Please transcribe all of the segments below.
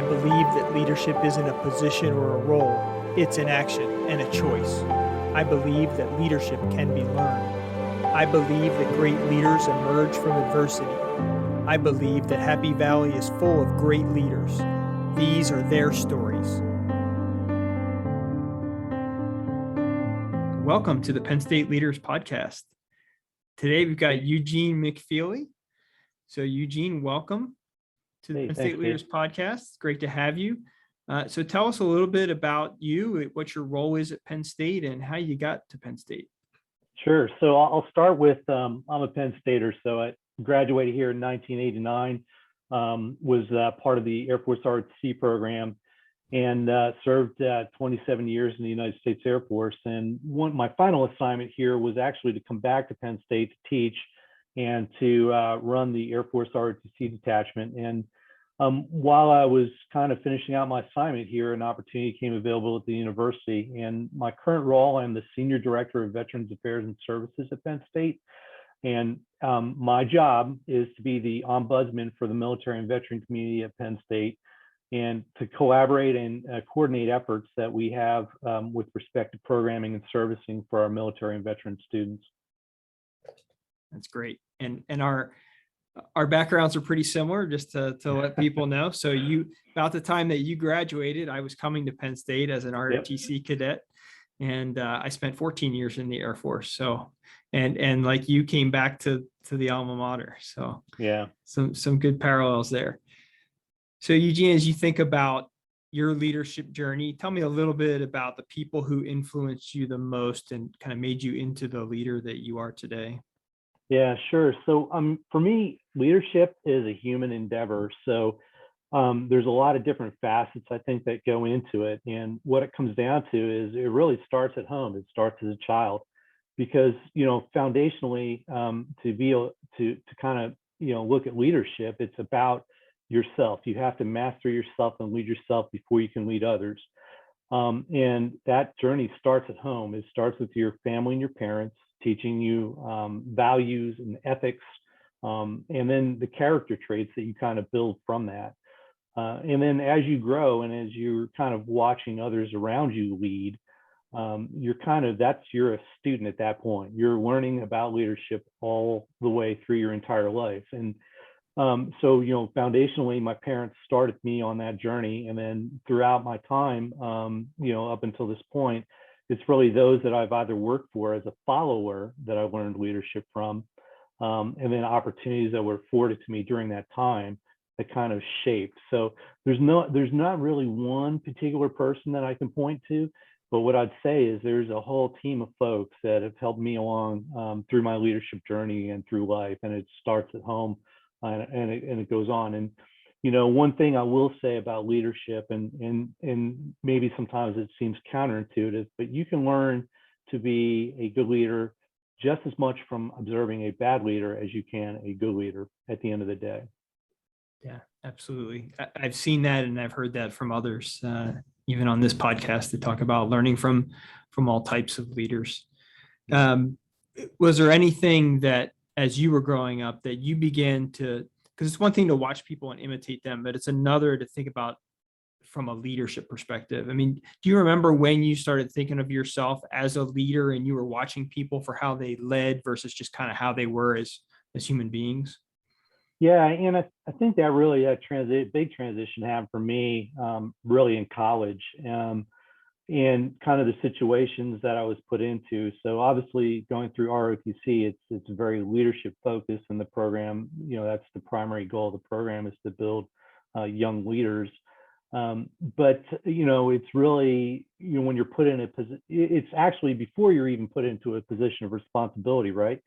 believe that leadership isn't a position or a role, it's an action and a choice. I believe that leadership can be learned. I believe that great leaders emerge from adversity. I believe that Happy Valley is full of great leaders. These are their stories. Welcome to the Penn State Leaders Podcast. Today we've got Eugene McFeely. So Eugene, welcome to the Penn State Leaders Podcast. It's great to have you. So tell us a little bit about you, what your role is at Penn State and how you got to Penn State. Sure. So I'll start with, I'm a Penn Stater. So I graduated here in 1989, was part of the Air Force ROTC program, and served 27 years in the United States Air Force. And my final assignment here was actually to come back to Penn State to teach and to run the Air Force ROTC detachment. And while I was kind of finishing out my assignment here, an opportunity came available at the university. And my current role, I'm the Senior Director of Veterans Affairs and Services at Penn State. And my job is to be the ombudsman for the military and veteran community at Penn State, and to collaborate and coordinate efforts that we have with respect to programming and servicing for our military and veteran students. That's great. And our backgrounds are pretty similar, just to let people know. So about the time that you graduated, I was coming to Penn State as an ROTC cadet, and I spent 14 years in the Air Force. So, and like you came back to the alma mater. So yeah, some good parallels there. So Eugene, as you think about your leadership journey, tell me a little bit about the people who influenced you the most and kind of made you into the leader that you are today. Yeah, sure. So for me, leadership is a human endeavor. So there's a lot of different facets, I think, that go into it. And what it comes down to is it really starts at home. It starts as a child, because, foundationally, to be able to kind of, look at leadership, it's about yourself. You have to master yourself and lead yourself before you can lead others. And that journey starts at home. It starts with your family and your parents, teaching you values and ethics, and then the character traits that you kind of build from that. And then as you grow and as you're kind of watching others around you lead, you're a student at that point. You're learning about leadership all the way through your entire life. And so, foundationally, my parents started me on that journey. And then throughout my time, up until this point, it's really those that I've either worked for as a follower that I learned leadership from, and then opportunities that were afforded to me during that time that kind of shaped. So there's not really one particular person that I can point to, but what I'd say is there's a whole team of folks that have helped me along through my leadership journey and through life. And it starts at home, and it goes on. And one thing I will say about leadership, and maybe sometimes it seems counterintuitive, but you can learn to be a good leader just as much from observing a bad leader as you can a good leader at the end of the day. Yeah, absolutely. I've seen that, and I've heard that from others, even on this podcast, to talk about learning from all types of leaders. Was there anything that, as you were growing up, that you began to, because it's one thing to watch people and imitate them, but it's another to think about from a leadership perspective? I mean, do you remember when you started thinking of yourself as a leader and you were watching people for how they led versus just kind of how they were as human beings? Yeah, and I think that really big transition happened for me really in college, and kind of the situations that I was put into. So obviously going through ROTC, it's very leadership focused, and the program, that's the primary goal of the program, is to build young leaders. But it's really, when you're put in a position, it's actually before you're even put into a position of responsibility, right?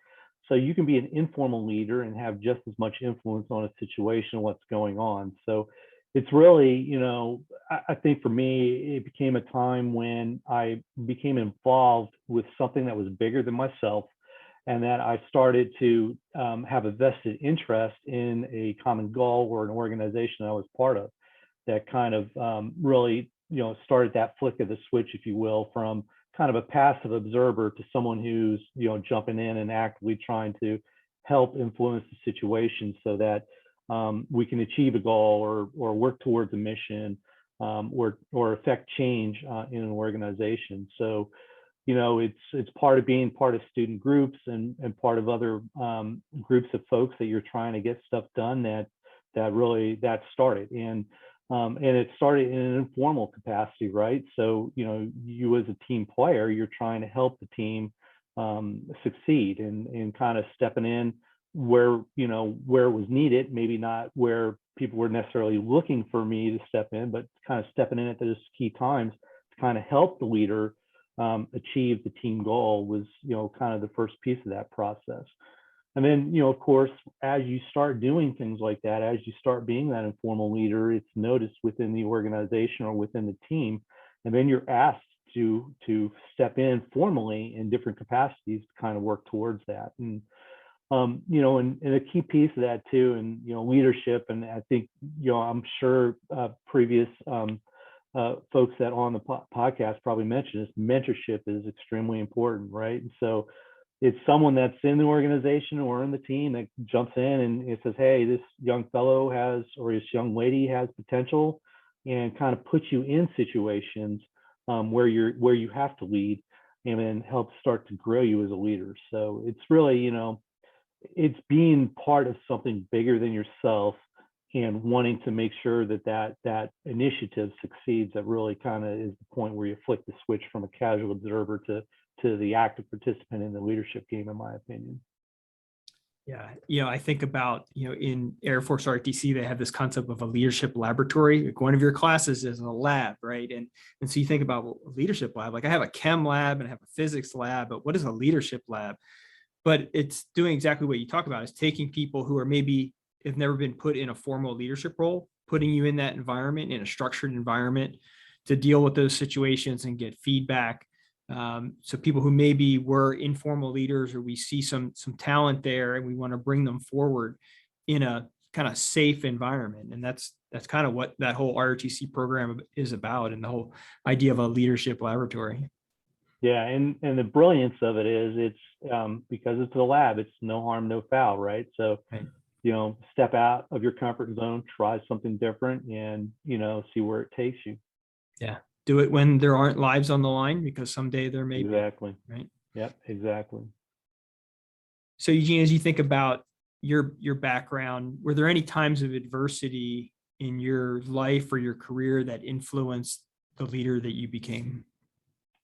So you can be an informal leader and have just as much influence on a situation, what's going on. So it's really, I think for me, it became a time when I became involved with something that was bigger than myself, and that I started to have a vested interest in a common goal or an organization I was part of, that kind of really, started that flick of the switch, if you will, from kind of a passive observer to someone who's, jumping in and actively trying to help influence the situation so that we can achieve a goal or work towards a mission, or affect change in an organization. So, it's part of being part of student groups and part of other groups of folks that you're trying to get stuff done that started. And it started in an informal capacity, right? So, you as a team player, you're trying to help the team succeed and kind of stepping in where it was needed, maybe not where people were necessarily looking for me to step in, but kind of stepping in at those key times to kind of help the leader achieve the team goal was kind of the first piece of that process. And then, of course, as you start doing things like that, as you start being that informal leader, it's noticed within the organization or within the team, and then you're asked to step in formally in different capacities to kind of work towards that. And and a key piece of that too, and leadership, and I think I'm sure previous folks that on the podcast probably mentioned this, mentorship is extremely important, right? And so it's someone that's in the organization or in the team that jumps in and it says, hey, this young fellow has, or this young lady has potential, and kind of puts you in situations where you have to lead, and then help start to grow you as a leader. So it's really, it's being part of something bigger than yourself and wanting to make sure that initiative succeeds. That really kind of is the point where you flick the switch from a casual observer to the active participant in the leadership game, in my opinion. Yeah. I think about, in Air Force RTC, they have this concept of a leadership laboratory. Like one of your classes is a lab, right? And so you think about, well, a leadership lab, like I have a chem lab and I have a physics lab, but what is a leadership lab? But it's doing exactly what you talk about, is taking people who are maybe have never been put in a formal leadership role, putting you in that environment, in a structured environment, to deal with those situations and get feedback. So people who maybe were informal leaders, or we see some talent there and we want to bring them forward in a kind of safe environment. And that's kind of what that whole ROTC program is about, and the whole idea of a leadership laboratory. Yeah, and the brilliance of it is it's because it's a lab, it's no harm, no foul, right? So, Right. Step out of your comfort zone, try something different, and see where it takes you. Yeah. Do it when there aren't lives on the line, because someday there may Exactly. be, right? Yep, exactly. So Eugene, as you think about your background, were there any times of adversity in your life or your career that influenced the leader that you became?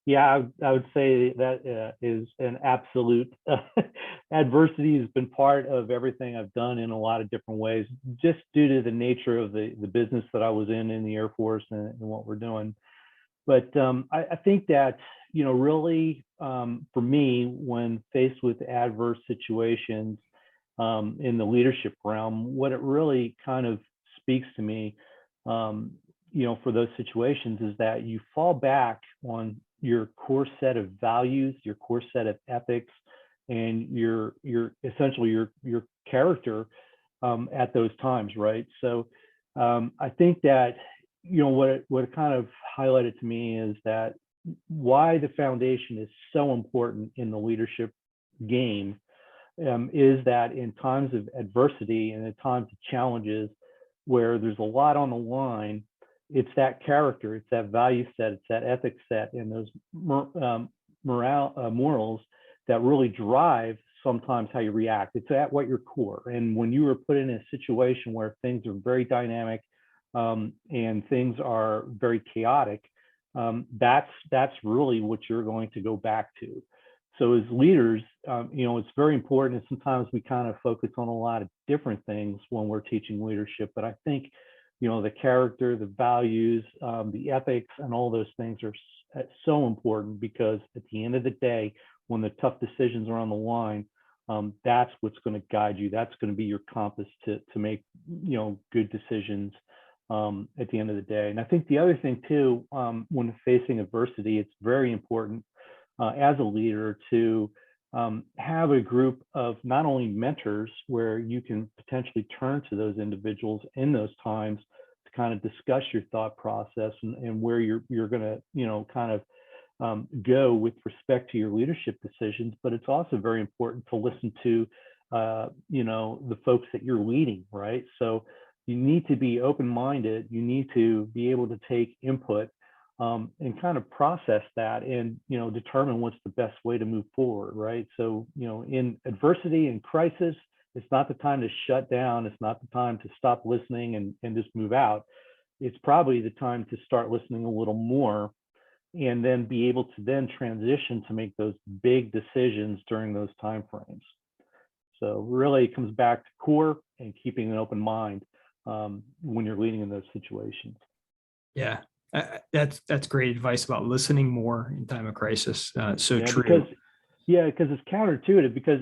Yeah, I would say that is an absolute adversity has been part of everything I've done in a lot of different ways, just due to the nature of the business that I was in the Air Force, and what we're doing. But I think that, really, for me, when faced with adverse situations in the leadership realm, what it really kind of speaks to me, for those situations, is that you fall back on your core set of values, your core set of ethics, and your essentially your character at those times, right? So I think that what it kind of highlighted to me is that why the foundation is so important in the leadership game, is that in times of adversity and in times of challenges where there's a lot on the line, it's that character, it's that value set, it's that ethics set, and those morals that really drive sometimes how you react. It's at what your core. And when you are put in a situation where things are very dynamic and things are very chaotic, that's really what you're going to go back to. So as leaders, it's very important. And sometimes we kind of focus on a lot of different things when we're teaching leadership. But I think, the character, the values, the ethics, and all those things are so important, because at the end of the day, when the tough decisions are on the line, that's what's going to guide you. That's going to be your compass to make, good decisions at the end of the day. And I think the other thing too, when facing adversity, it's very important as a leader to have a group of not only mentors where you can potentially turn to those individuals in those times to kind of discuss your thought process and where you're going to, kind of go with respect to your leadership decisions. But it's also very important to listen to the folks that you're leading, right? So you need to be open-minded. You need to be able to take input and kind of process that and, determine what's the best way to move forward, right? So, in adversity and crisis, it's not the time to shut down. It's not the time to stop listening and just move out. It's probably the time to start listening a little more and then be able to then transition to make those big decisions during those time frames. So really it comes back to core and keeping an open mind when you're leading in those situations. Yeah, that's great advice about listening more in time of crisis. So Yeah, true. because it's counterintuitive, because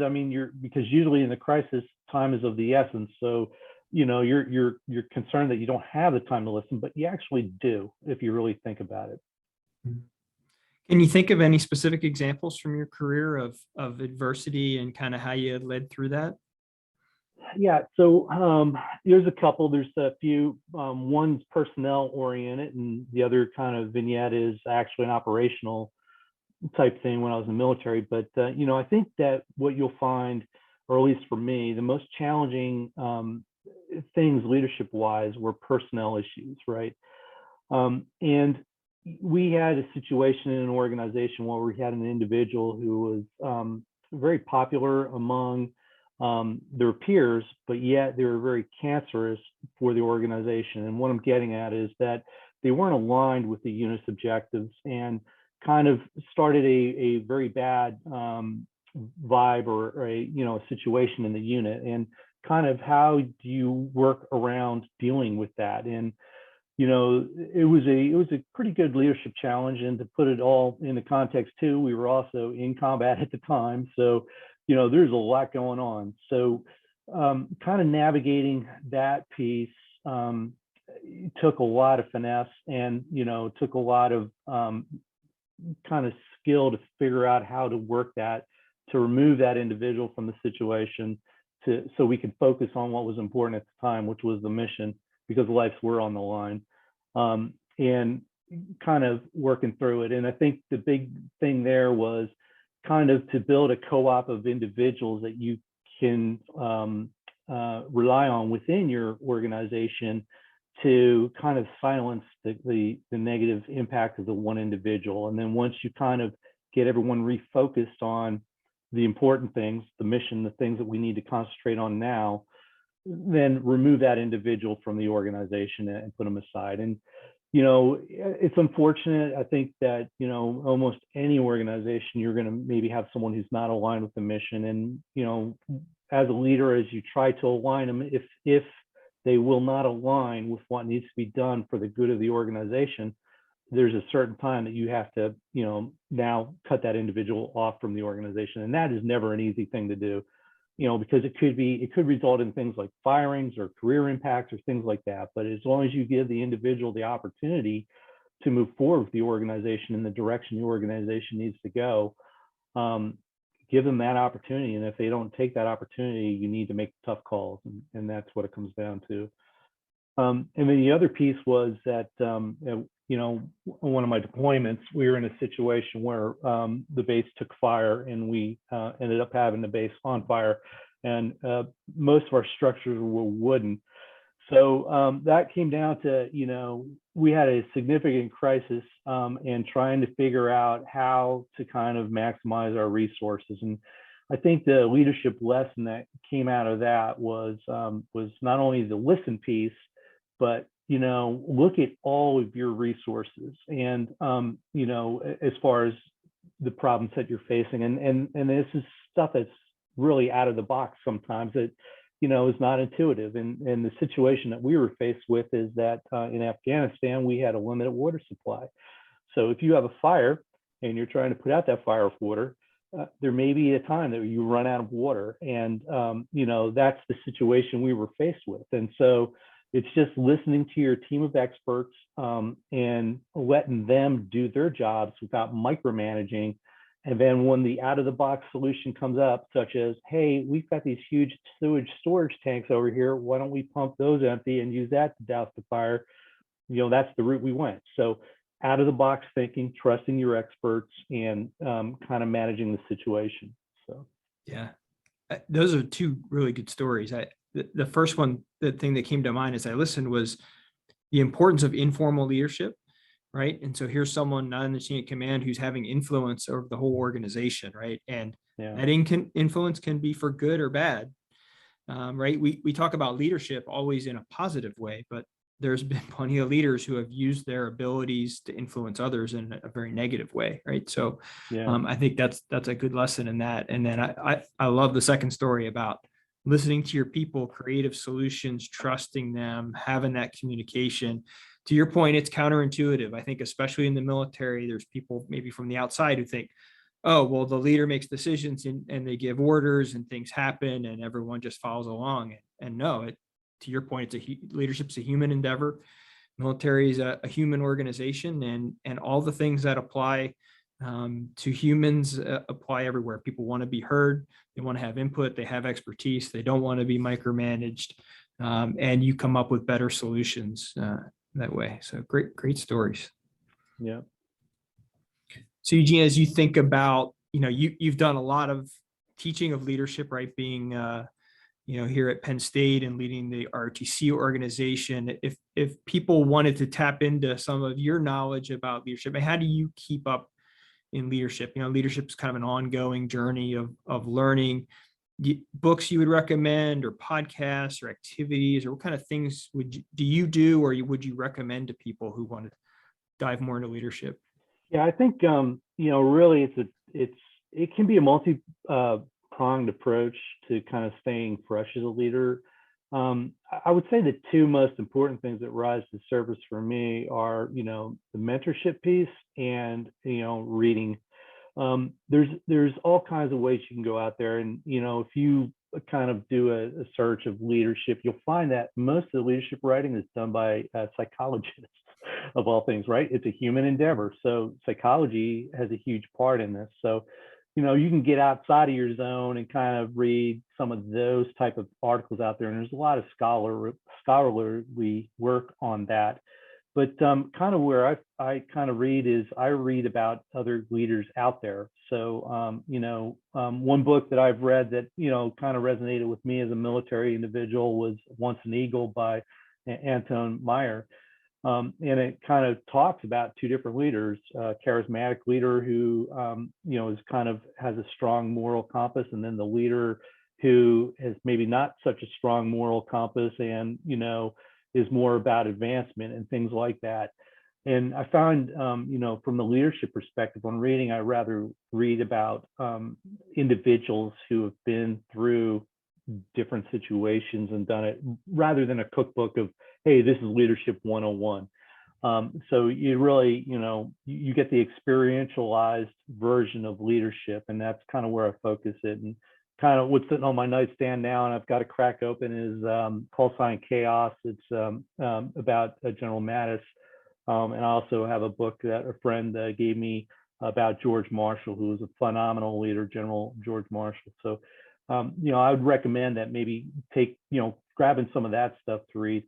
because usually in the crisis, time is of the essence. So, you're concerned that you don't have the time to listen, but you actually do if you really think about it. Can you think of any specific examples from your career of adversity and kind of how you led through that? Yeah, so there's a couple. There's a few. One's personnel oriented, and the other kind of vignette is actually an operational type thing when I was in the military. But I think that what you'll find, or at least for me, the most challenging things leadership wise were personnel issues, right? And we had a situation in an organization where we had an individual who was very popular among their peers, but yet they were very cancerous for the organization. And what I'm getting at is that they weren't aligned with the unit's objectives and kind of started a very bad vibe or a situation in the unit. And kind of how do you work around dealing with that? And it was a pretty good leadership challenge. And to put it all in the context too, we were also in combat at the time, so there's a lot going on. So kind of navigating that piece took a lot of finesse, and took a lot of kind of skill to figure out how to work that, to remove that individual from the situation, so we could focus on what was important at the time, which was the mission, because lives were on the line, and kind of working through it. And I think the big thing there was kind of to build a co-op of individuals that you can rely on within your organization to kind of silence the negative impact of the one individual. And then once you kind of get everyone refocused on the important things, the mission, the things that we need to concentrate on now, then remove that individual from the organization and put them aside. And it's unfortunate. I think that almost any organization, you're going to maybe have someone who's not aligned with the mission. And as a leader, as you try to align them, if they will not align with what needs to be done for the good of the organization, there's a certain time that you have to now cut that individual off from the organization. And that is never an easy thing to do, because it could result in things like firings or career impacts or things like that. But as long as you give the individual the opportunity to move forward with the organization in the direction the organization needs to go, give them that opportunity. And if they don't take that opportunity, you need to make tough calls. And that's what it comes down to. And then the other piece was that, one of my deployments, we were in a situation where the base took fire, and we ended up having the base on fire, and most of our structures were wooden. So that came down to, we had a significant crisis and trying to figure out how to kind of maximize our resources. And I think the leadership lesson that came out of that was not only the listen piece, but look at all of your resources, and as far as the problems that you're facing, and this is stuff that's really out of the box sometimes, that is not intuitive. And the situation that we were faced with is that in Afghanistan we had a limited water supply. So if you have a fire and you're trying to put out that fire with water, there may be a time that you run out of water, and that's the situation we were faced with. And so it's just listening to your team of experts and letting them do their jobs without micromanaging. And then when the out-of-the-box solution comes up, such as, hey, we've got these huge sewage storage tanks over here, why don't we pump those empty and use that to douse the fire? That's the route we went. So out-of-the-box thinking, trusting your experts, and kind of managing the situation. So yeah, Those are two really good stories. The first one, the thing that came to mind as I listened was the importance of informal leadership, right? And so here's someone not in the chain of command who's having influence over the whole organization, right? And Yeah. that influence can be for good or bad, right? We talk about leadership always in a positive way, but there's been plenty of leaders who have used their abilities to influence others in a very negative way, right? So Yeah. I think that's a good lesson in that. And then I love the second story about listening to your people, creative solutions, trusting them, having that communication. To your point, it's counterintuitive. I think especially in the military, there's people maybe from the outside who think, oh, well, the leader makes decisions and they give orders and things happen and everyone just follows along. And no, to your point, leadership's a human endeavor. Military is a human organization, and all the things that apply to humans apply everywhere. People want to be heard. They want to have input. They have expertise. They don't want to be micromanaged. And you come up with better solutions that way. So great stories. Yeah. So Eugene, as you think about, you've done a lot of teaching of leadership, right? Being, here at Penn State and leading the ROTC organization. If people wanted to tap into some of your knowledge about leadership, how do you keep up in leadership? Leadership is kind of an ongoing journey of learning. Books you would recommend, or podcasts, or activities, or what kind of things do you do, or would you recommend to people who want to dive more into leadership? Yeah, I think really it can be a multi pronged approach to kind of staying fresh as a leader. I would say the two most important things that rise to the surface for me are, the mentorship piece and, reading. There's all kinds of ways you can go out there, and if you kind of do a search of leadership, you'll find that most of the leadership writing is done by psychologists of all things, right? It's a human endeavor, so psychology has a huge part in this. So you can get outside of your zone and kind of read some of those type of articles out there, and there's a lot of scholarly work on that. But kind of where I kind of read is I read about other leaders out there. So one book that I've read that kind of resonated with me as a military individual was Once an Eagle by Anton Meyer. And it kind of talks about two different leaders: charismatic leader who is kind of has a strong moral compass, and then the leader who has maybe not such a strong moral compass and is more about advancement and things like that. And I found from the leadership perspective on reading, I rather read about individuals who have been through different situations and done it, rather than a cookbook of, hey, this is leadership 101. So you really, you get the experientialized version of leadership, and that's kind of where I focus it. And kind of what's sitting on my nightstand now, and I've got to crack open, is Call Sign Chaos. It's about General Mattis. And I also have a book that a friend gave me about George Marshall, who was a phenomenal leader, General George Marshall. So, I would recommend that maybe grabbing some of that stuff to read.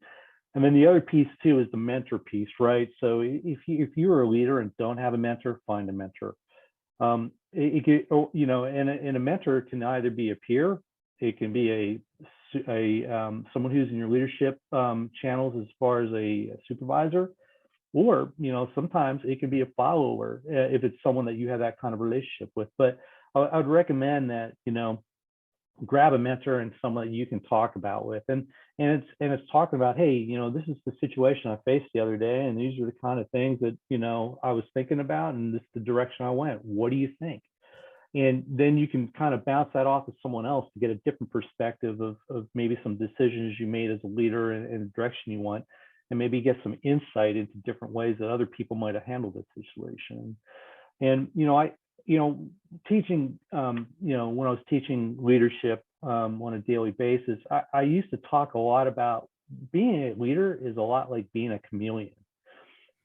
And then the other piece too is the mentor piece, right? So if you're a leader and don't have a mentor, find a mentor. And a mentor can either be a peer, it can be someone who's in your leadership channels as far as a supervisor, or sometimes it can be a follower if it's someone that you have that kind of relationship with. But I would recommend that grab a mentor and someone that you can talk about with, and it's talking about, hey, this is the situation I faced the other day, and these are the kind of things that I was thinking about, and this is the direction I went. What do you think? And then you can kind of bounce that off of someone else to get a different perspective of maybe some decisions you made as a leader and the direction you want, and maybe get some insight into different ways that other people might have handled this situation. And teaching, when I was teaching leadership on a daily basis, I used to talk a lot about being a leader is a lot like being a chameleon,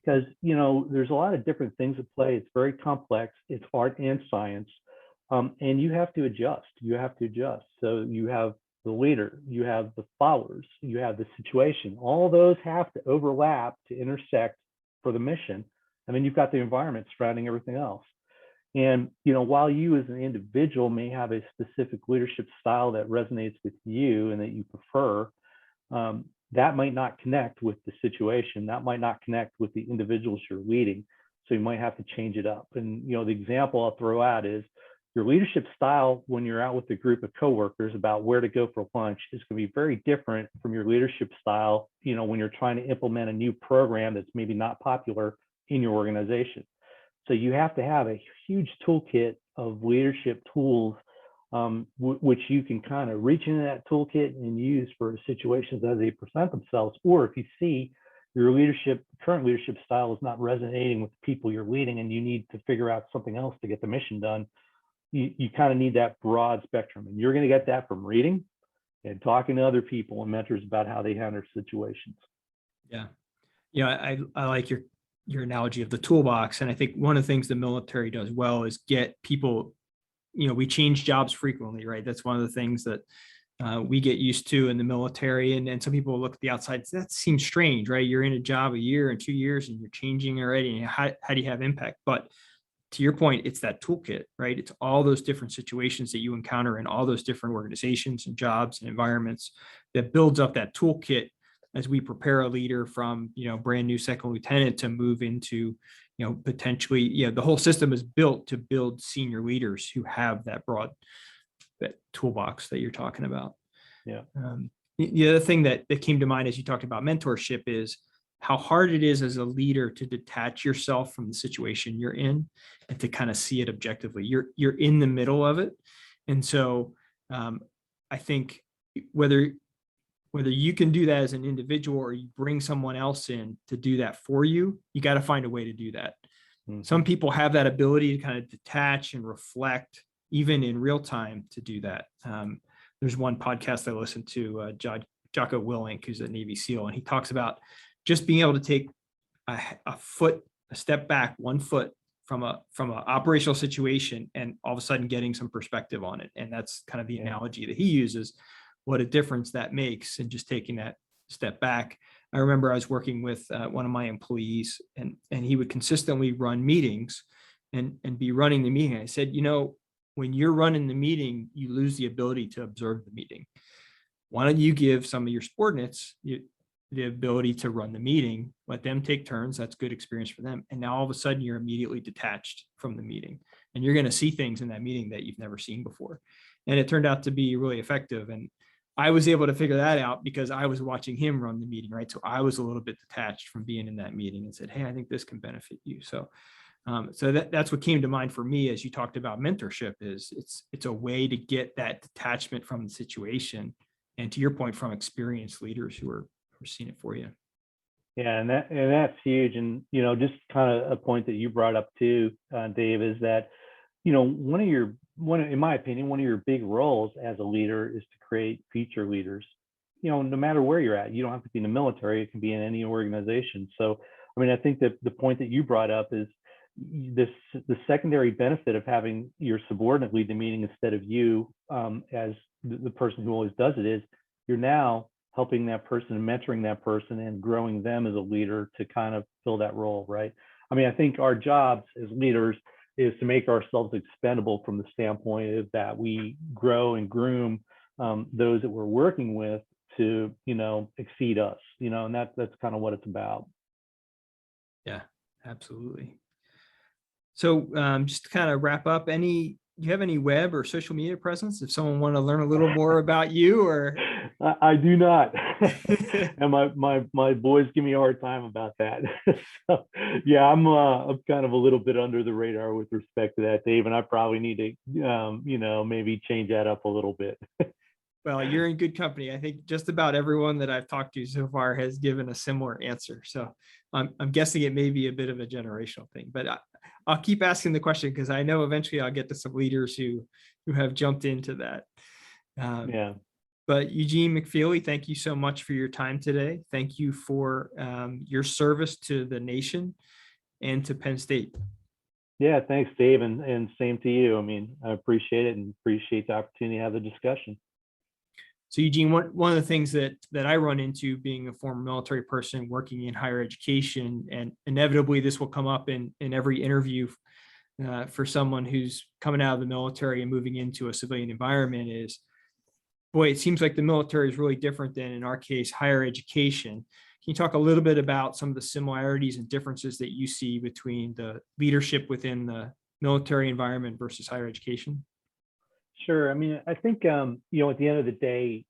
because there's a lot of different things at play. It's very complex. It's art and science, and you have to adjust. So you have the leader, you have the followers, you have the situation. All those have to overlap to intersect for the mission, and then you've got the environment surrounding everything else. And, while you as an individual may have a specific leadership style that resonates with you and that you prefer, that might not connect with the situation. That might not connect with the individuals you're leading. So you might have to change it up. And, the example I'll throw out is your leadership style when you're out with a group of coworkers about where to go for lunch is going to be very different from your leadership style, when you're trying to implement a new program that's maybe not popular in your organization. So you have to have a huge toolkit of leadership tools, which you can kind of reach into that toolkit and use for situations as they present themselves. Or if you see your current leadership style is not resonating with the people you're leading and you need to figure out something else to get the mission done, you kind of need that broad spectrum. And you're going to get that from reading and talking to other people and mentors about how they handle situations. Yeah. I like your analogy of the toolbox. And I think one of the things the military does well is get people, we change jobs frequently, right? That's one of the things that we get used to in the military. And some people look at the outside, that seems strange, right? You're in a job a year and 2 years and you're changing already. And how do you have impact? But to your point, it's that toolkit, right? It's all those different situations that you encounter in all those different organizations and jobs and environments that builds up that toolkit as we prepare a leader from, brand new second lieutenant to move into, potentially, the whole system is built to build senior leaders who have that toolbox that you're talking about. Yeah. The other thing that came to mind as you talked about mentorship is how hard it is as a leader to detach yourself from the situation you're in and to kind of see it objectively. You're in the middle of it. And so I think whether you can do that as an individual or you bring someone else in to do that for you, you got to find a way to do that. Mm-hmm. Some people have that ability to kind of detach and reflect even in real time to do that. There's one podcast I listened to, Jocko Willink, who's a Navy SEAL, and he talks about just being able to take a step back, 1 foot from an operational situation, and all of a sudden getting some perspective on it. And that's kind of the analogy that he uses, what a difference that makes, and just taking that step back. I remember I was working with one of my employees, and he would consistently run meetings and be running the meeting. I said, when you're running the meeting, you lose the ability to observe the meeting. Why don't you give some of your subordinates the ability to run the meeting, let them take turns. That's good experience for them. And now all of a sudden you're immediately detached from the meeting and you're going to see things in that meeting that you've never seen before. And it turned out to be really effective. And I was able to figure that out because I was watching him run the meeting, right? So I was a little bit detached from being in that meeting and said, hey, I think this can benefit you. So that's what came to mind for me as you talked about mentorship. Is it's a way to get that detachment from the situation, and to your point, from experienced leaders who are seeing it for you. Yeah, and that's huge. And just kind of a point that you brought up too, Dave, is that in my opinion, one of your big roles as a leader is to create future leaders. No matter where you're at, you don't have to be in the military; it can be in any organization. So, I think that the point that you brought up is the secondary benefit of having your subordinate lead the meeting instead of you as the person who always does it is you're now helping that person and mentoring that person and growing them as a leader to kind of fill that role, right? I think our jobs as leaders is to make ourselves expendable from the standpoint of that we grow and groom those that we're working with to, exceed us, and that's kind of what it's about. Yeah, absolutely. So just to kind of wrap up, do you have any web or social media presence if someone want to learn a little more about you? Or I do not. And my boys give me a hard time about that. So, yeah, I'm kind of a little bit under the radar with respect to that, Dave, and I probably need to maybe change that up a little bit. Well, you're in good company. I think just about everyone that I've talked to so far has given a similar answer. So I'm guessing it may be a bit of a generational thing, but I'll keep asking the question because I know eventually I'll get to some leaders who have jumped into that. Yeah. But Eugene McFeely, thank you so much for your time today. Thank you for your service to the nation and to Penn State. Yeah, thanks, Dave, and same to you. I appreciate it and appreciate the opportunity to have the discussion. So Eugene, one of the things that I run into being a former military person working in higher education, and inevitably this will come up in every interview for someone who's coming out of the military and moving into a civilian environment is, boy, it seems like the military is really different than, in our case, higher education. Can you talk a little bit about some of the similarities and differences that you see between the leadership within the military environment versus higher education? Sure. I mean, I think, at the end of the day,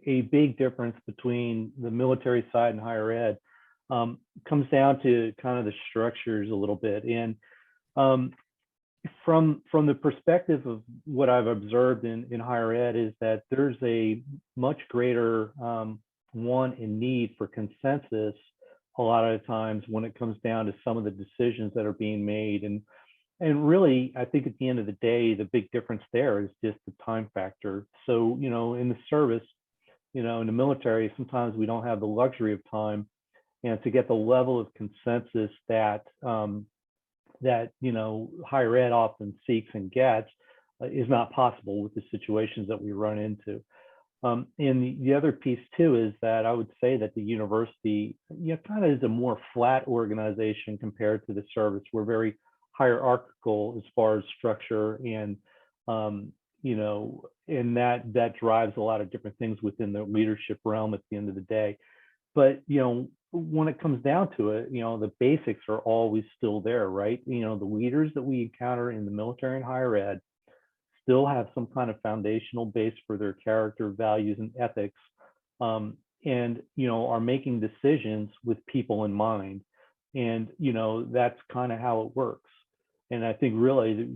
a big difference between the military side and higher ed comes down to kind of the structures a little bit. And from the perspective of what I've observed in higher ed is that there's a much greater want and need for consensus a lot of the times when it comes down to some of the decisions that are being made. And really, I think at the end of the day, the big difference there is just the time factor. So, in the service, in the military, sometimes we don't have the luxury of time, and to get the level of consensus that higher ed often seeks and gets is not possible with the situations that we run into. And the other piece too is that I would say that the university, kind of is a more flat organization compared to the service. We're very hierarchical as far as structure, and and that drives a lot of different things within the leadership realm at the end of the day. But when it comes down to it, the basics are always still there, right? The leaders that we encounter in the military and higher ed still have some kind of foundational base for their character, values, and ethics, and are making decisions with people in mind. And that's kind of how it works. And I think really,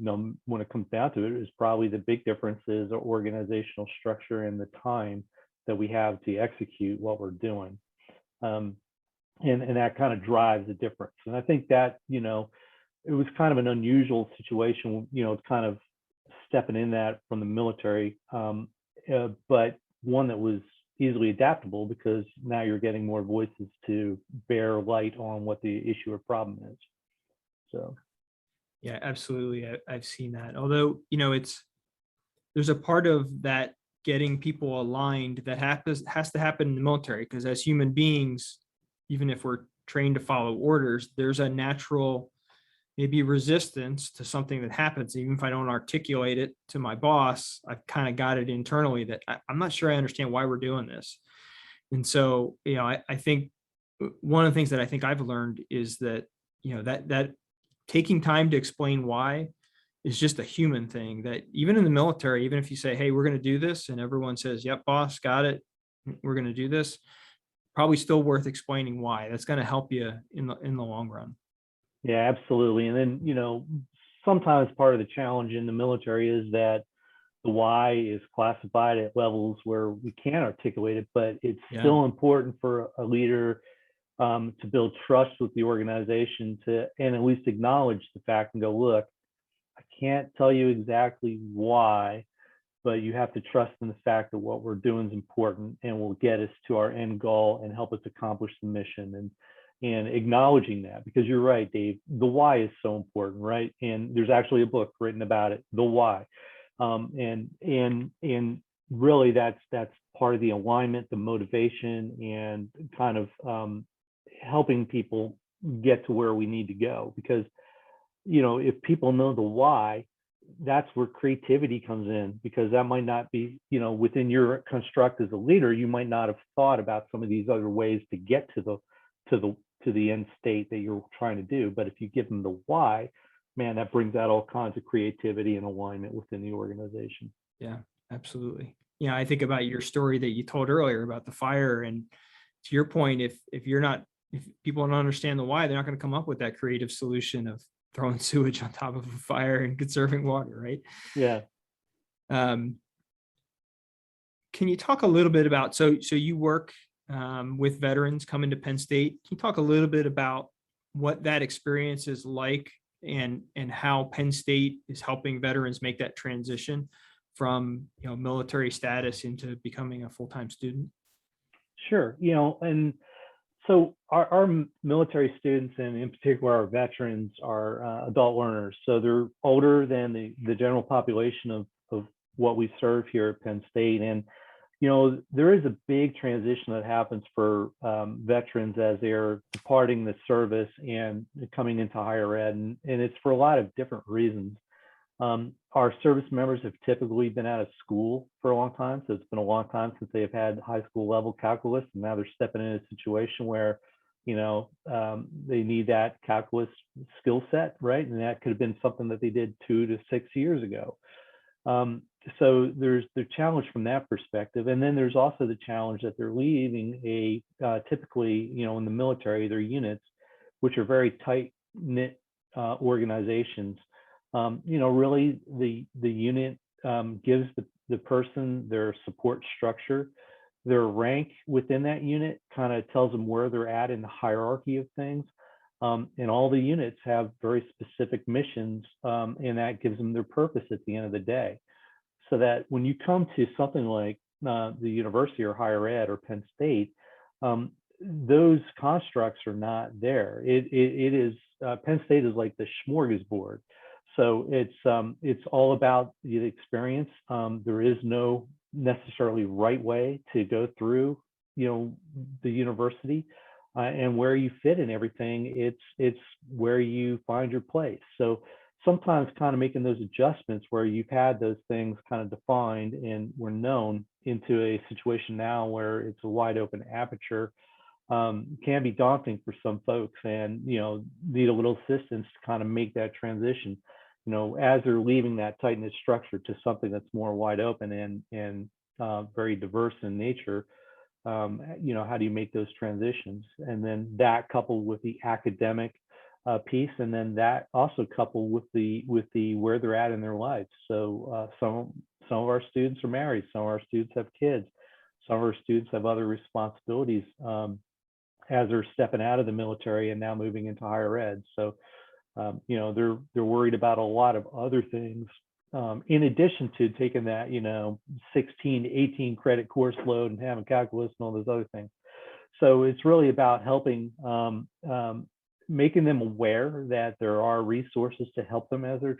when it comes down to it, is probably the big difference is the organizational structure and the time that we have to execute what we're doing. And that kind of drives the difference. And I think that, it was kind of an unusual situation, kind of stepping in that from the military, but one that was easily adaptable because now you're getting more voices to bear light on what the issue or problem is. So. Yeah, absolutely. I've seen that. Although, there's a part of that getting people aligned that has to happen in the military, because as human beings, even if we're trained to follow orders, there's a natural maybe resistance to something that happens. Even if I don't articulate it to my boss, I've kind of got it internally that I'm not sure I understand why we're doing this. And so, I think one of the things that I think I've learned is that, that taking time to explain why is just a human thing, that even in the military, even if you say, hey, we're going to do this, and everyone says, yep, boss, got it, we're going to do this, probably still worth explaining why. That's going to help you in the long run. Yeah, absolutely. And then, sometimes part of the challenge in the military is that the why is classified at levels where we can't articulate it, but it's still important for a leader to build trust with the organization and at least acknowledge the fact and go, look, I can't tell you exactly why, but you have to trust in the fact that what we're doing is important and will get us to our end goal and help us accomplish the mission. And acknowledging that, because you're right, Dave, the why is so important, right? And there's actually a book written about it, The Why. And really that's part of the alignment, the motivation, and kind of helping people get to where we need to go. Because if people know the why, that's where creativity comes in, because that might not be, within your construct as a leader, you might not have thought about some of these other ways to get to the end state that you're trying to do. But if you give them the why, man, that brings out all kinds of creativity and alignment within the organization. Yeah, absolutely. I think about your story that you told earlier about the fire, and to your point, if people don't understand the why, they're not going to come up with that creative solution of throwing sewage on top of a fire and conserving water, right? Yeah. Can you talk a little bit about, so you work with veterans coming to Penn State. Can you talk a little bit about what that experience is like, and how Penn State is helping veterans make that transition from military status into becoming a full-time student? Sure. And so our military students, and in particular our veterans, are adult learners. So they're older than the general population of what we serve here at Penn State. And there is a big transition that happens for veterans as they're departing the service and coming into higher ed, and it's for a lot of different reasons. Our service members have typically been out of school for a long time, so it's been a long time since they've had high school level calculus, and now they're stepping in a situation where, they need that calculus skill set, right? And that could have been something that they did 2 to 6 years ago. So there's the challenge from that perspective, and then there's also the challenge that they're leaving typically, in the military, their units, which are very tight knit organizations. Really the unit gives the person their support structure. Their rank within that unit kind of tells them where they're at in the hierarchy of things. And all the units have very specific missions, and that gives them their purpose at the end of the day. So that when you come to something like the university or higher ed or Penn State, those constructs are not there. It is Penn State is like the smorgasbord. So it's all about the experience. There is no necessarily right way to go through, the university, and where you fit in everything. It's where you find your place. So sometimes kind of making those adjustments where you've had those things kind of defined and were known into a situation now where it's a wide open aperture can be daunting for some folks, and need a little assistance to kind of make that transition, as they're leaving that tight knit structure to something that's more wide open and very diverse in nature. How do you make those transitions? And then that coupled with the academic piece, and then that also coupled with the where they're at in their lives. So some of our students are married, some of our students have kids, some of our students have other responsibilities as they're stepping out of the military and now moving into higher ed. So they're worried about a lot of other things in addition to taking that 16 to 18 credit course load and having calculus and all those other things. So it's really about helping making them aware that there are resources to help them as they're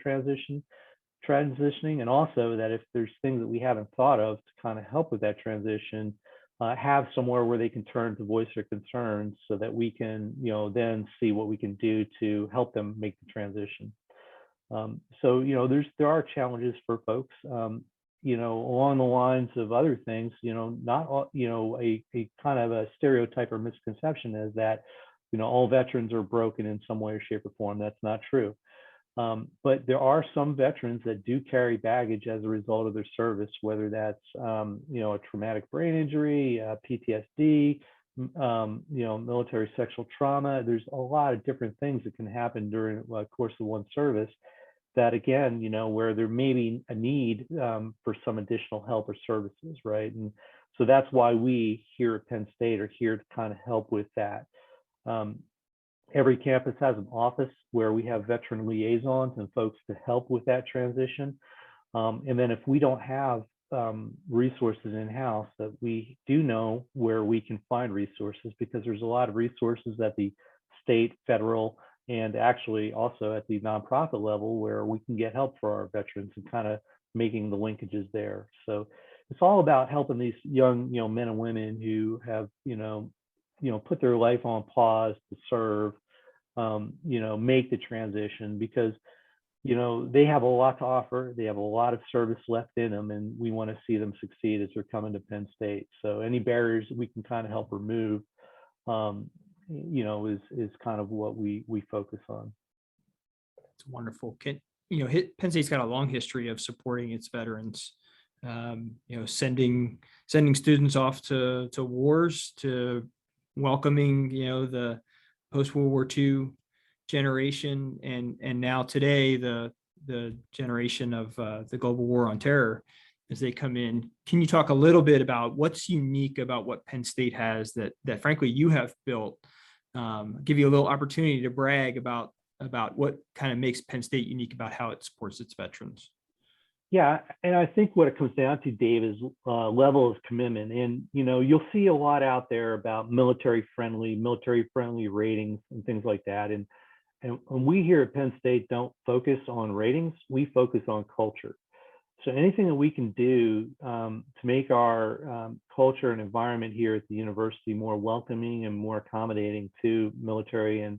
transitioning, and also that if there's things that we haven't thought of to kind of help with that transition, have somewhere where they can turn to voice their concerns so that we can then see what we can do to help them make the transition. So there are challenges for folks, along the lines of other things. Not all, a kind of a stereotype or misconception is that all veterans are broken in some way or shape or form. That's not true. But there are some veterans that do carry baggage as a result of their service, whether that's a traumatic brain injury, PTSD, military sexual trauma. There's a lot of different things that can happen during the course of one's service that, again, where there may be a need for some additional help or services, right? And so that's why we here at Penn State are here to kind of help with that. Every campus has an office where we have veteran liaisons and folks to help with that transition. And then if we don't have resources in-house, that we do know where we can find resources, because there's a lot of resources at the state, federal, and actually also at the nonprofit level where we can get help for our veterans and kind of making the linkages there. So it's all about helping these young, men and women who have, put their life on pause to serve, make the transition, because, they have a lot to offer. They have a lot of service left in them, and we want to see them succeed as they're coming to Penn State. So any barriers that we can kind of help remove, is kind of what we focus on. It's wonderful. Penn State's got a long history of supporting its veterans, sending students off to wars, to welcoming, the post-World War II generation, and now today the generation of the global war on terror as they come in. Can you talk a little bit about what's unique about what Penn State has that frankly you have built? Give you a little opportunity to brag about what kind of makes Penn State unique about how it supports its veterans. Yeah, and I think what it comes down to, Dave, is level of commitment. And you'll see a lot out there about military friendly ratings and things like that. And we here at Penn State don't focus on ratings; we focus on culture. So anything that we can do to make our culture and environment here at the university more welcoming and more accommodating to military and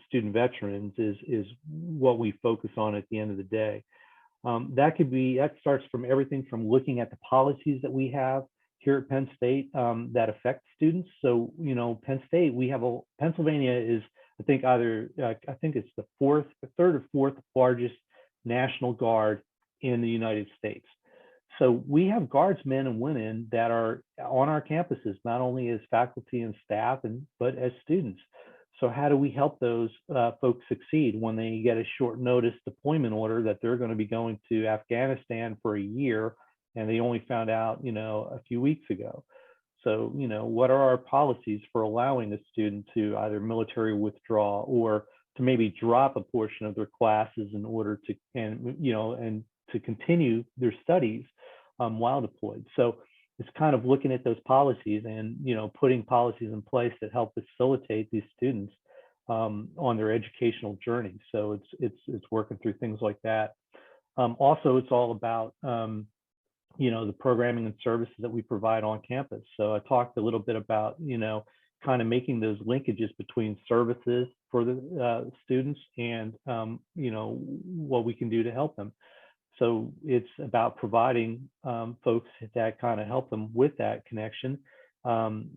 student veterans is what we focus on at the end of the day. That starts from everything from looking at the policies that we have here at Penn State that affect students. So, Penn State, Pennsylvania is, I think I think it's the third or fourth largest National Guard in the United States. So we have guardsmen and women that are on our campuses, not only as faculty and staff, but as students. So how do we help those folks succeed when they get a short notice deployment order that they're going to be going to Afghanistan for a year and they only found out, a few weeks ago? So, what are our policies for allowing a student to either military withdraw or to maybe drop a portion of their classes in order to, and to continue their studies while deployed? So it's kind of looking at those policies and, putting policies in place that help facilitate these students on their educational journey. So it's working through things like that. Also, it's all about, the programming and services that we provide on campus. So I talked a little bit about, kind of making those linkages between services for the students and, what we can do to help them. So it's about providing folks that kind of help them with that connection.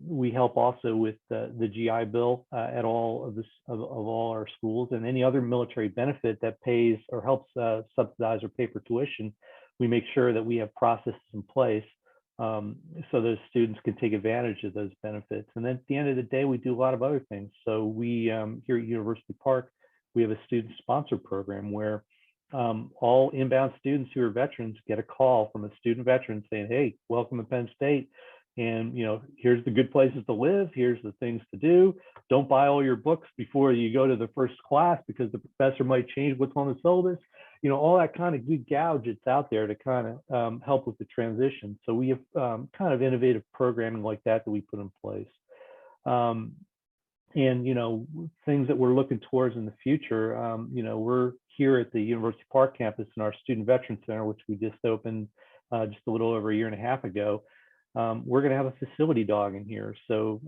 We help also with the GI Bill at all of all our schools, and any other military benefit that pays or helps subsidize or pay for tuition. We make sure that we have processes in place so those students can take advantage of those benefits. And then at the end of the day, we do a lot of other things. So we here at University Park, we have a student sponsor program where all inbound students who are veterans get a call from a student veteran saying, "Hey, welcome to Penn State. And, here's the good places to live. Here's the things to do. Don't buy all your books before you go to the first class because the professor might change what's on the syllabus." All that kind of good gouge that's out there to kind of help with the transition. So we have kind of innovative programming like that we put in place. And things that we're looking towards in the future. We're here at the University Park campus in our Student Veteran Center, which we just opened just a little over a year and a half ago. We're going to have a facility dog in here. So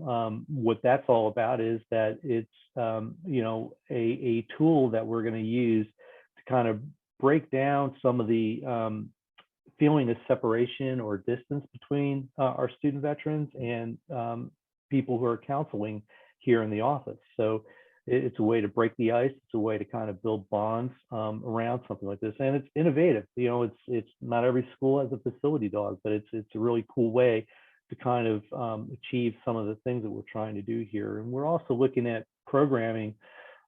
what that's all about is that it's a tool that we're going to use to kind of break down some of the feeling of separation or distance between our student veterans and people who are counseling here in the office. So it's a way to break the ice. It's a way to kind of build bonds around something like this. And it's innovative. It's not every school has a facility dog, but it's a really cool way to kind of achieve some of the things that we're trying to do here. And we're also looking at programming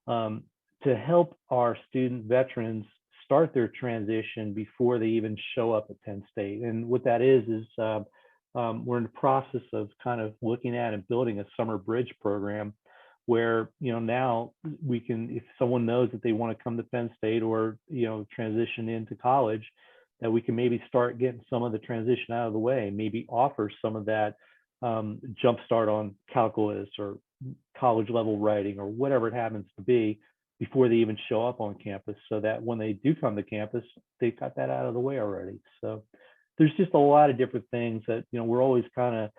to help our student veterans start their transition before they even show up at Penn State. And what that is we're in the process of kind of looking at and building a summer bridge program where, now we can, if someone knows that they want to come to Penn State or, transition into college, that we can maybe start getting some of the transition out of the way, maybe offer some of that jumpstart on calculus or college level writing or whatever it happens to be before they even show up on campus, so that when they do come to campus, they've got that out of the way already. So there's just a lot of different things that, we're always kind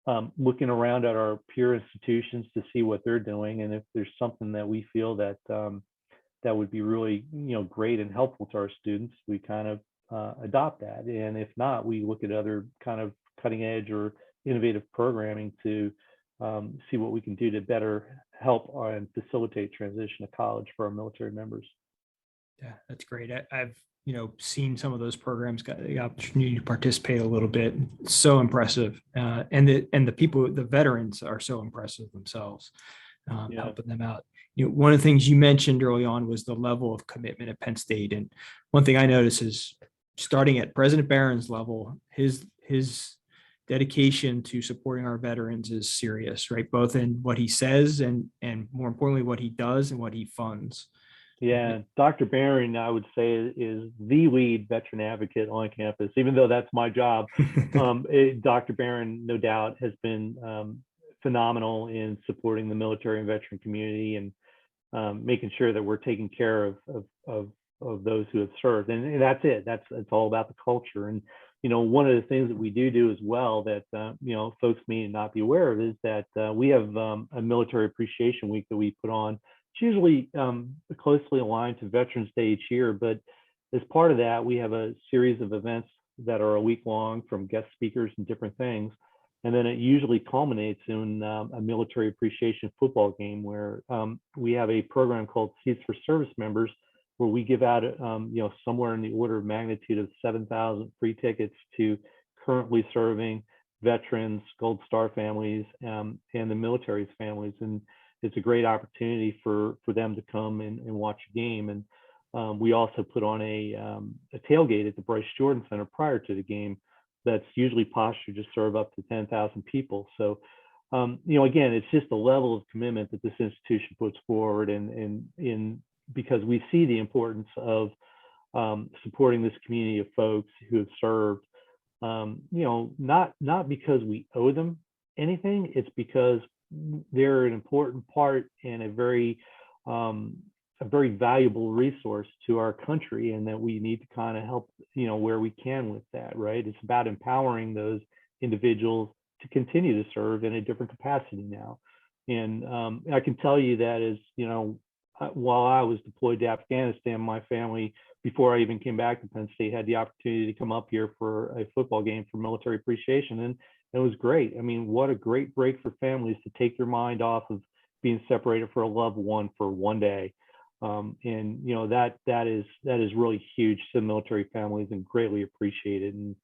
of looking around at our peer institutions to see what they're doing. And if there's something that we feel that that would be really, great and helpful to our students, we kind of adopt that. And if not, we look at other kind of cutting edge or innovative programming to see what we can do to better help and facilitate transition to college for our military members. Yeah, that's great. I've seen some of those programs, got the opportunity to participate a little bit. It's so impressive, and the people, the veterans, are so impressive themselves, helping them out. One of the things you mentioned early on was the level of commitment at Penn State, and one thing I noticed is starting at President Barron's level, his dedication to supporting our veterans is serious, right? Both in what he says and more importantly, what he does and what he funds. Yeah, Dr. Barron, I would say, is the lead veteran advocate on campus, even though that's my job. Dr. Barron, no doubt, has been phenomenal in supporting the military and veteran community and making sure that we're taking care of of those who have served, and that's it. It's all about the culture. And one of the things that we do as well that folks may not be aware of is that we have a military appreciation week that we put on. It's usually closely aligned to Veterans Day each year, but as part of that, we have a series of events that are a week long from guest speakers and different things. And then it usually culminates in a military appreciation football game where we have a program called Seats for Service Members, where we give out, somewhere in the order of magnitude of 7,000 free tickets to currently serving veterans, Gold Star families, and the military's families. And it's a great opportunity for them to come and watch a game. And we also put on a tailgate at the Bryce Jordan Center prior to the game that's usually postured to serve up to 10,000 people. So, again, it's just the level of commitment that this institution puts forward, and because we see the importance of supporting this community of folks who have served, not because we owe them anything, it's because they're an important part and a very valuable resource to our country, and that we need to kind of help, where we can with that, right? It's about empowering those individuals to continue to serve in a different capacity now. And I can tell you that while I was deployed to Afghanistan, my family, before I even came back to Penn State, had the opportunity to come up here for a football game for military appreciation. And it was great. I mean, what a great break for families to take their mind off of being separated for a loved one for one day. And that is really huge to military families and greatly appreciated. And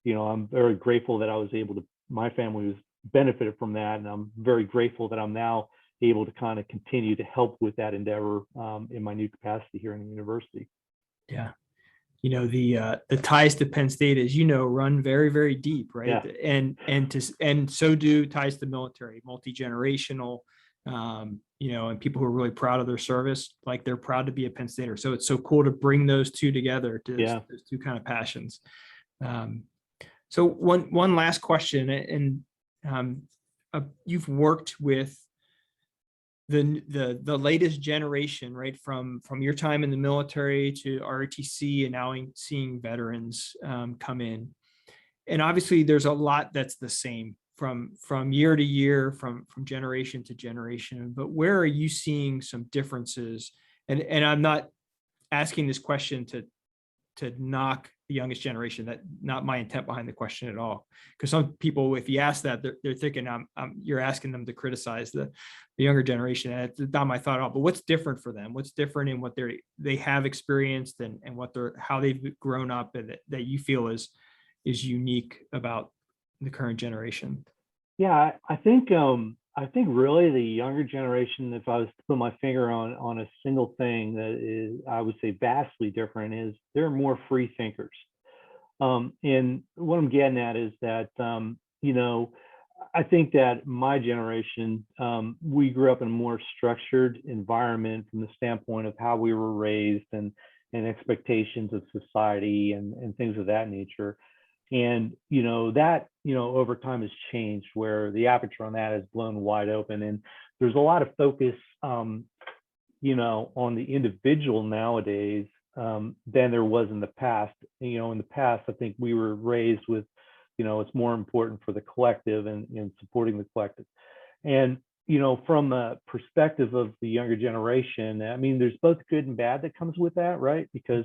I'm very grateful that my family was benefited from that, and I'm very grateful that I'm now able to kind of continue to help with that endeavor in my new capacity here in the university. Yeah. The ties to Penn State, as you know, run very, very deep, right? Yeah. And so do ties to military, multi-generational, and people who are really proud of their service, like they're proud to be a Penn Stater. So it's so cool to bring those two together, those two kind of passions. So one last question, and you've worked with the latest generation, right? From your time in the military to ROTC, and now seeing veterans come in. And obviously there's a lot that's the same from year to year, from generation to generation, but where are you seeing some differences? And I'm not asking this question to knock the youngest generation. That not my intent behind the question at all. Because some people, if you ask that, they're thinking you're asking them to criticize the younger generation. And it's not my thought at all. But what's different for them? What's different in what they have experienced and how they've grown up, and that you feel is unique about the current generation? Yeah, I think really the younger generation, if I was to put my finger on a single thing that is, I would say, vastly different, is they're more free thinkers. And what I'm getting at is that, I think that my generation, we grew up in a more structured environment from the standpoint of how we were raised and expectations of society and things of that nature. And that over time has changed, where the aperture on that has blown wide open, and there's a lot of focus on the individual nowadays than there was in the past. In the past, I think we were raised with it's more important for the collective and supporting the collective. And from a perspective of the younger generation, I mean, there's both good and bad that comes with that, right? Because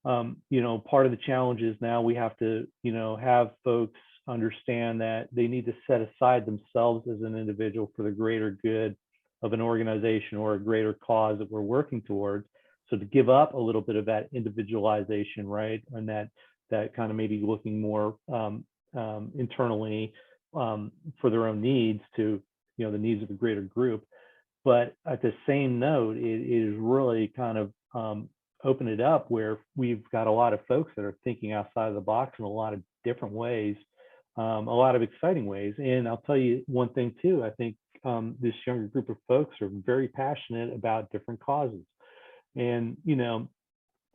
part of the challenge is now we have to, have folks understand that they need to set aside themselves as an individual for the greater good of an organization or a greater cause that we're working towards. So to give up a little bit of that individualization, right? And that kind of maybe looking more internally for their own needs to, the needs of a greater group. But at the same note, it is really kind of open it up where we've got a lot of folks that are thinking outside of the box in a lot of different ways, a lot of exciting ways. And I'll tell you one thing too, I think this younger group of folks are very passionate about different causes. And,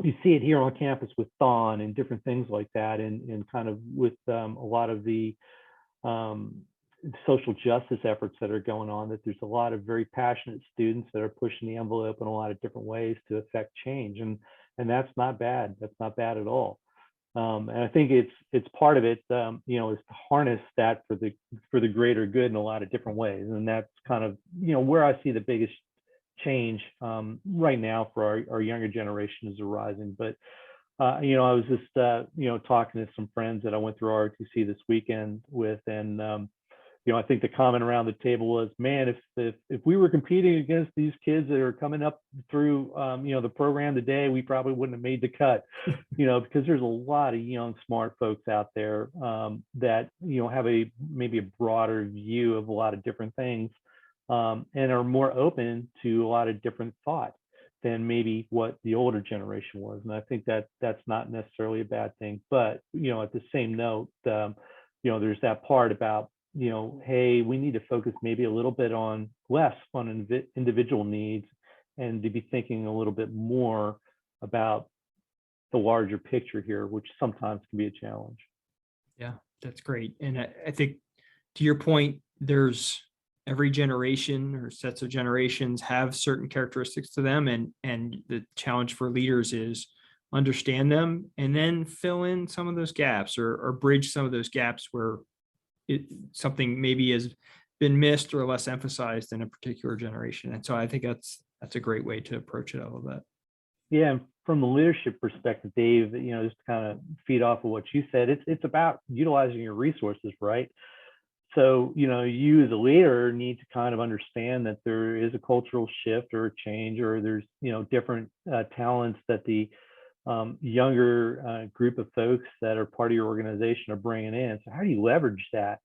you see it here on campus with Thon and different things like that, and kind of with a lot of the social justice efforts that are going on, that there's a lot of very passionate students that are pushing the envelope in a lot of different ways to affect change. And and that's not bad. That's not bad at all. And I think it's part of it, is to harness that for the greater good in a lot of different ways. And that's kind of, where I see the biggest change right now for our younger generation is arising. But I was just talking to some friends that I went through ROTC this weekend with, and I think the comment around the table was, man, if we were competing against these kids that are coming up through the program today, we probably wouldn't have made the cut, because there's a lot of young smart folks out there that have maybe a broader view of a lot of different things, and are more open to a lot of different thought than maybe what the older generation was. And I think that that's not necessarily a bad thing. But at the same note, there's that part about, hey, we need to focus maybe a little bit less on individual needs, and to be thinking a little bit more about the larger picture here, which sometimes can be a challenge. Yeah, that's great. And I think, to your point, there's every generation or sets of generations have certain characteristics to them. And the challenge for leaders is understand them and then fill in some of those gaps, or bridge some of those gaps where something maybe has been missed or less emphasized in a particular generation. And so I think that's a great way to approach it a little bit. Yeah, and from the leadership perspective, Dave, just to kind of feed off of what you said, it's about utilizing your resources, right? So, you as a leader need to kind of understand that there is a cultural shift or a change, or there's, different talents that the younger group of folks that are part of your organization are bringing in. So how do you leverage that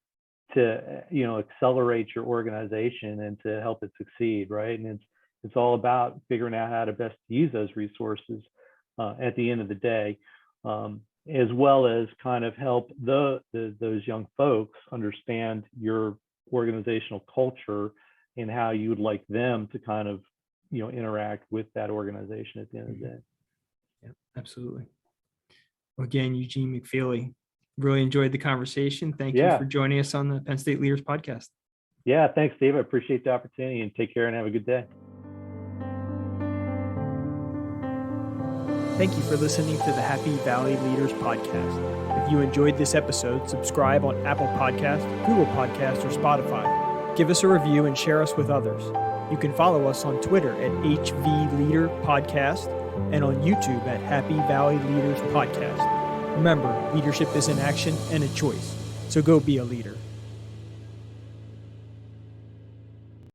to, accelerate your organization and to help it succeed, right? And it's all about figuring out how to best use those resources at the end of the day, as well as kind of help those young folks understand your organizational culture and how you would like them to kind of, interact with that organization at the end of the day. Yeah, absolutely. Well, again, Eugene McFeely, really enjoyed the conversation. Thank you for joining us on the Penn State Leaders Podcast. Yeah, thanks, Dave. I appreciate the opportunity, and take care and have a good day. Thank you for listening to the Happy Valley Leaders Podcast. If you enjoyed this episode, subscribe on Apple Podcasts, Google Podcasts, or Spotify. Give us a review and share us with others. You can follow us on Twitter at HV Leader Podcast and on YouTube at Happy Valley Leaders Podcast. Remember, leadership is an action and a choice, so go be a leader.